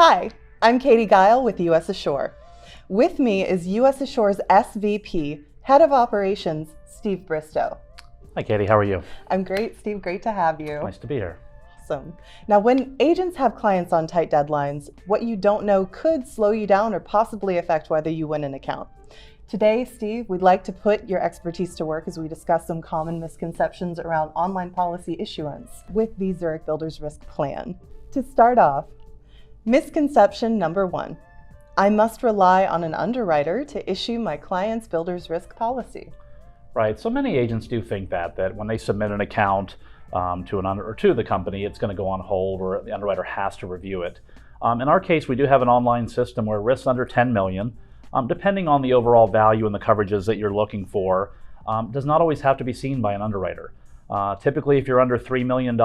Hi, I'm Katie Guile with US Assure. With me is US Assure's SVP, Head of Operations, Steve Bristow. Hi Katie, how are you? I'm great, Steve. Great to have you. Nice to be here. Awesome. Now, when agents have clients on tight deadlines, what you don't know could slow you down or possibly affect whether you win an account. Today, Steve, we'd like to put your expertise to work as we discuss some common misconceptions around online policy issuance with the Zurich Builders Risk Plan. To start off, misconception number 1. I must rely on an underwriter to issue my client's builder's risk policy. Right, so many agents do think that when they submit an account to the company, it's going to go on hold or the underwriter has to review it. In our case, we do have an online system where risks under 10 million, depending on the overall value and the coverages that you're looking for, does not always have to be seen by an underwriter. Typically, if you're under $3 million,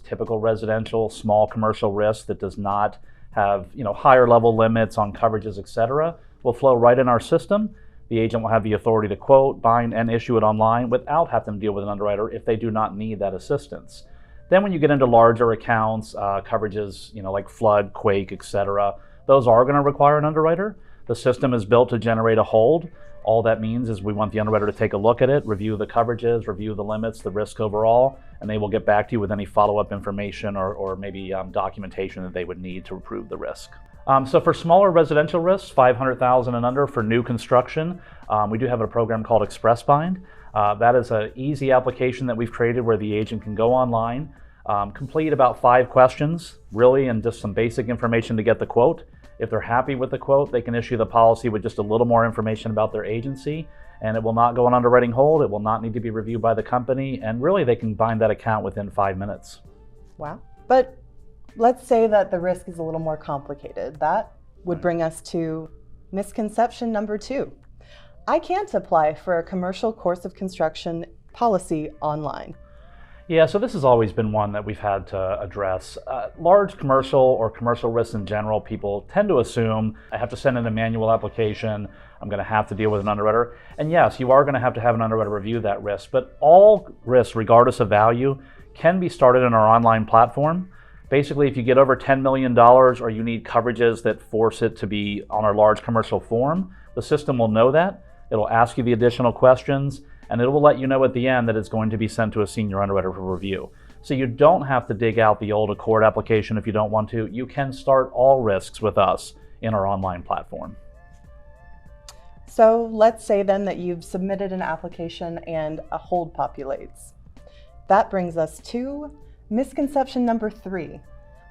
typical residential, small commercial risk that does not have higher level limits on coverages, etc., will flow right in our system. The agent will have the authority to quote, bind, and issue it online without having to deal with an underwriter if they do not need that assistance. Then when you get into larger accounts, coverages like flood, quake, etc., those are going to require an underwriter. The system is built to generate a hold. All that means is we want the underwriter to take a look at it, review the coverages, review the limits, the risk overall, and they will get back to you with any follow-up information or maybe documentation that they would need to approve the risk. So for smaller residential risks, 500,000 and under for new construction, we do have a program called Express Bind. That is an easy application that we've created where the agent can go online, complete about 5 questions, really, and just some basic information to get the quote. If they're happy with the quote, they can issue the policy with just a little more information about their agency, and it will not go on underwriting hold. It will not need to be reviewed by the company, and really they can bind that account within 5 minutes. Wow. But let's say that the risk is a little more complicated. That would bring us to misconception number 2. I can't apply for a commercial course of construction policy online. Yeah, so this has always been one that we've had to address. Large commercial or commercial risks in general, people tend to assume I have to send in a manual application, I'm going to have to deal with an underwriter. And yes, you are going to have an underwriter review that risk, but all risks, regardless of value, can be started in our online platform. Basically, if you get over $10 million or you need coverages that force it to be on our large commercial form, the system will know that. It'll ask you the additional questions, and it will let you know at the end that it's going to be sent to a senior underwriter for review. So you don't have to dig out the old Accord application if you don't want to. You can start all risks with us in our online platform. So let's say then that you've submitted an application and a hold populates. That brings us to misconception number 3.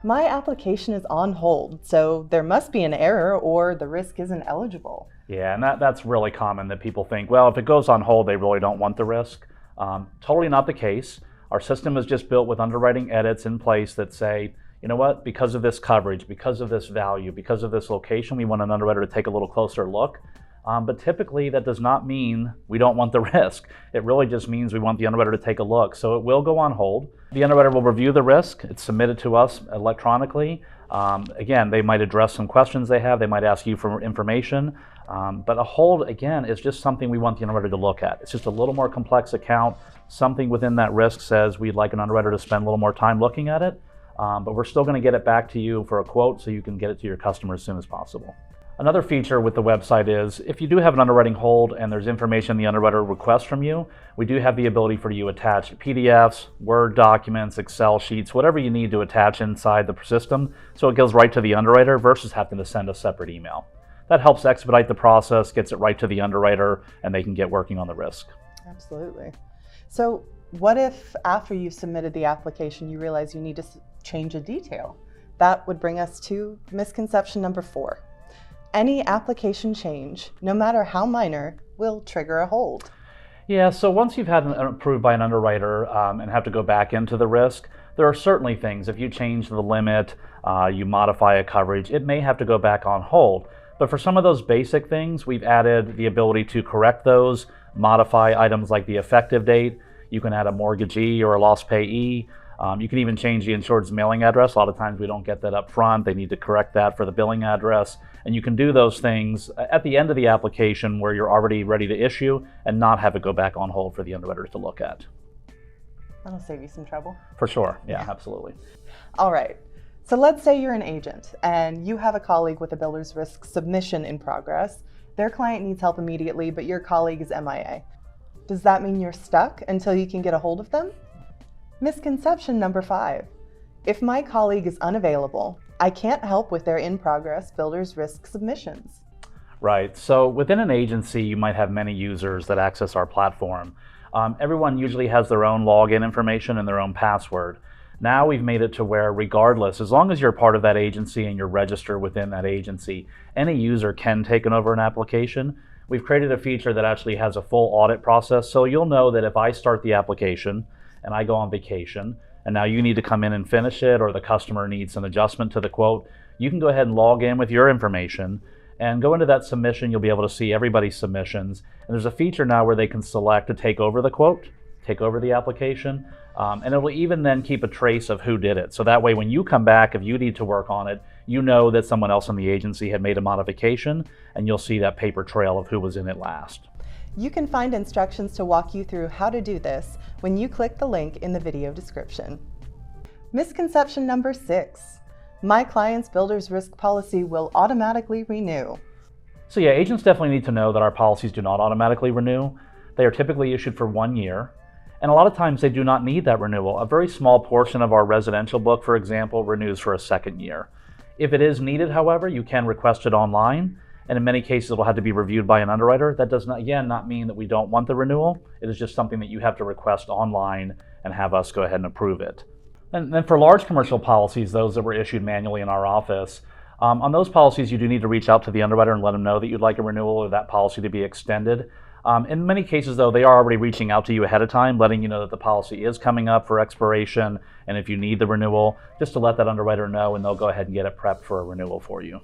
My application is on hold, so there must be an error or the risk isn't eligible. Yeah, and that's really common that people think, well, if it goes on hold, they really don't want the risk. Totally not the case. Our system is just built with underwriting edits in place that say, you know what, because of this coverage, because of this value, because of this location, we want an underwriter to take a little closer look. But typically that does not mean we don't want the risk. It really just means we want the underwriter to take a look. So it will go on hold. The underwriter will review the risk. It's submitted to us electronically. Again, they might address some questions they have. They might ask you for information. But a hold, again, is just something we want the underwriter to look at. It's just a little more complex account. Something within that risk says we'd like an underwriter to spend a little more time looking at it. But we're still going to get it back to you for a quote so you can get it to your customer as soon as possible. Another feature with the website is if you do have an underwriting hold and there's information the underwriter requests from you, we do have the ability for you to attach PDFs, Word documents, Excel sheets, whatever you need to attach inside the system so it goes right to the underwriter versus having to send a separate email. That helps expedite the process, gets it right to the underwriter, and they can get working on the risk. Absolutely. So what if after you've submitted the application you realize you need to change a detail? That would bring us to misconception number 4. Any application change, no matter how minor, will trigger a hold. Yeah, so once you've had it approved by an underwriter and have to go back into the risk, there are certainly things. If you change the limit, you modify a coverage, it may have to go back on hold. But for some of those basic things, we've added the ability to correct those, modify items like the effective date. You can add a mortgagee or a lost payee. You can even change the insured's mailing address. A lot of times we don't get that up front. They need to correct that for the billing address. And you can do those things at the end of the application where you're already ready to issue and not have it go back on hold for the underwriter to look at. That'll save you some trouble. For sure. Yeah, absolutely. All right. So let's say you're an agent and you have a colleague with a builder's risk submission in progress. Their client needs help immediately, but your colleague is MIA. Does that mean you're stuck until you can get a hold of them? Misconception number 5. If my colleague is unavailable, I can't help with their in-progress builder's risk submissions. Right. So within an agency, you might have many users that access our platform. Everyone usually has their own login information and their own password. Now we've made it to where regardless, as long as you're part of that agency and you're registered within that agency, any user can take over an application. We've created a feature that actually has a full audit process. So you'll know that if I start the application and I go on vacation, and now you need to come in and finish it, or the customer needs an adjustment to the quote, you can go ahead and log in with your information and go into that submission. You'll be able to see everybody's submissions. And there's a feature now where they can select to take over the quote, take over the application, and it will even then keep a trace of who did it. So that way when you come back, if you need to work on it, you know that someone else in the agency had made a modification, and you'll see that paper trail of who was in it last. You can find instructions to walk you through how to do this when you click the link in the video description. Misconception number 6. My client's builder's risk policy will automatically renew. So yeah, agents definitely need to know that our policies do not automatically renew. They are typically issued for 1 year. And a lot of times they do not need that renewal. A very small portion of our residential book, for example, renews for a 2nd year. If it is needed, however, you can request it online. And in many cases, it will have to be reviewed by an underwriter. That does not, again, not mean that we don't want the renewal. It is just something that you have to request online and have us go ahead and approve it. And then for large commercial policies, those that were issued manually in our office, on those policies, you do need to reach out to the underwriter and let them know that you'd like a renewal or that policy to be extended. In many cases, though, they are already reaching out to you ahead of time, letting you know that the policy is coming up for expiration, and if you need the renewal, just to let that underwriter know, and they'll go ahead and get it prepped for a renewal for you.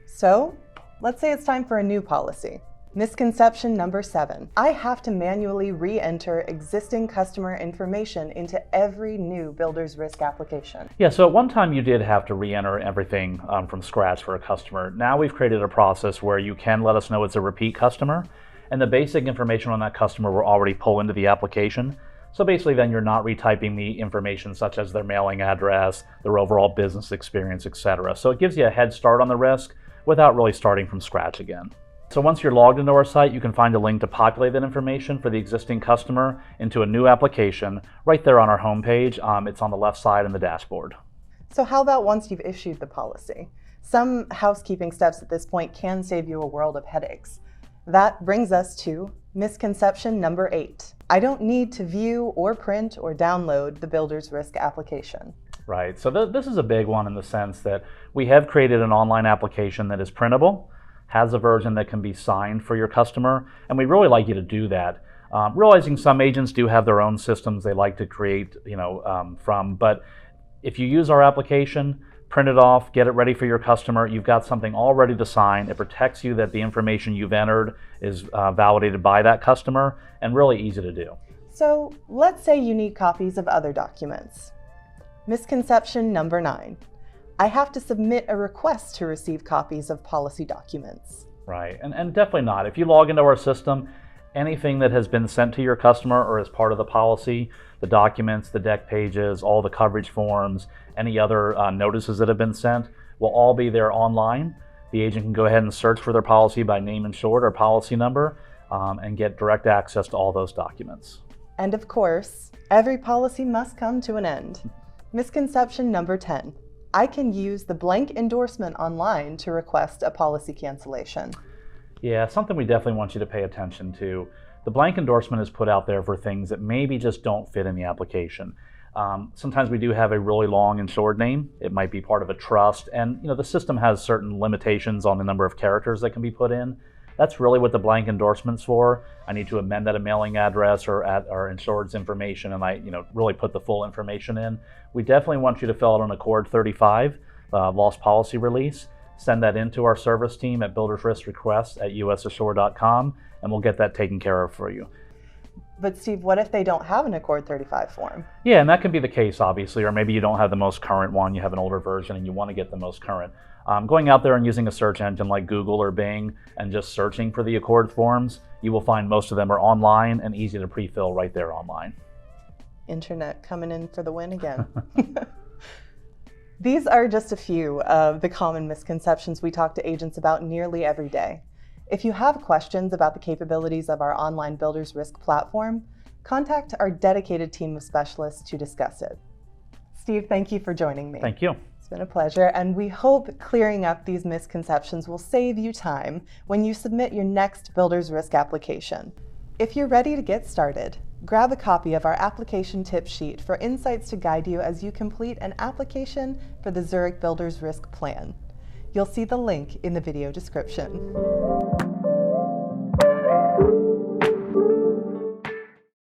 So, let's say it's time for a new policy. Misconception number 7. I have to manually re-enter existing customer information into every new builder's risk application. Yeah, so at one time you did have to re-enter everything from scratch for a customer. Now we've created a process where you can let us know it's a repeat customer, and the basic information on that customer will already pull into the application. So basically then you're not retyping the information such as their mailing address, their overall business experience, etc. So it gives you a head start on the risk without really starting from scratch again. So once you're logged into our site, you can find a link to populate that information for the existing customer into a new application right there on our homepage. It's on the left side in the dashboard. So how about once you've issued the policy? Some housekeeping steps at this point can save you a world of headaches. That brings us to misconception number 8. I don't need to view or print or download the builder's risk application. Right, so this is a big one in the sense that we have created an online application that is printable, has a version that can be signed for your customer, and we really like you to do that. Realizing some agents do have their own systems they like to create, from, but if you use our application, print it off, get it ready for your customer, you've got something all ready to sign. It protects you that the information you've entered is validated by that customer, and really easy to do. So let's say you need copies of other documents. Misconception number 9. I have to submit a request to receive copies of policy documents. Right, and definitely not. If you log into our system, anything that has been sent to your customer or as part of the policy, the documents, the deck pages, all the coverage forms, any other notices that have been sent will all be there online. The agent can go ahead and search for their policy by name and short or policy number and get direct access to all those documents. And of course, every policy must come to an end. Misconception number 10. I can use the blank endorsement online to request a policy cancellation. Yeah, something we definitely want you to pay attention to. The blank endorsement is put out there for things that maybe just don't fit in the application. Sometimes we do have a really long insured name. It might be part of a trust, and the system has certain limitations on the number of characters that can be put in. That's really what the blank endorsement's for. I need to amend that a mailing address or at our insured's information, and I really put the full information in. We definitely want you to fill out an Accord 35 loss policy release. Send that into our service team at buildersriskrequests@usassure.com, and we'll get that taken care of for you. But Steve, what if they don't have an Accord 35 form? Yeah, and that can be the case, obviously, or maybe you don't have the most current one, you have an older version and you want to get the most current. Going out there and using a search engine like Google or Bing and just searching for the Accord forms, you will find most of them are online and easy to pre-fill right there online. Internet coming in for the win again. These are just a few of the common misconceptions we talk to agents about nearly every day. If you have questions about the capabilities of our online builder's risk platform, contact our dedicated team of specialists to discuss it. Steve, thank you for joining me. Thank you. It's been a pleasure, and we hope clearing up these misconceptions will save you time when you submit your next builder's risk application. If you're ready to get started, grab a copy of our application tip sheet for insights to guide you as you complete an application for the Zurich Builders Risk Plan. You'll see the link in the video description.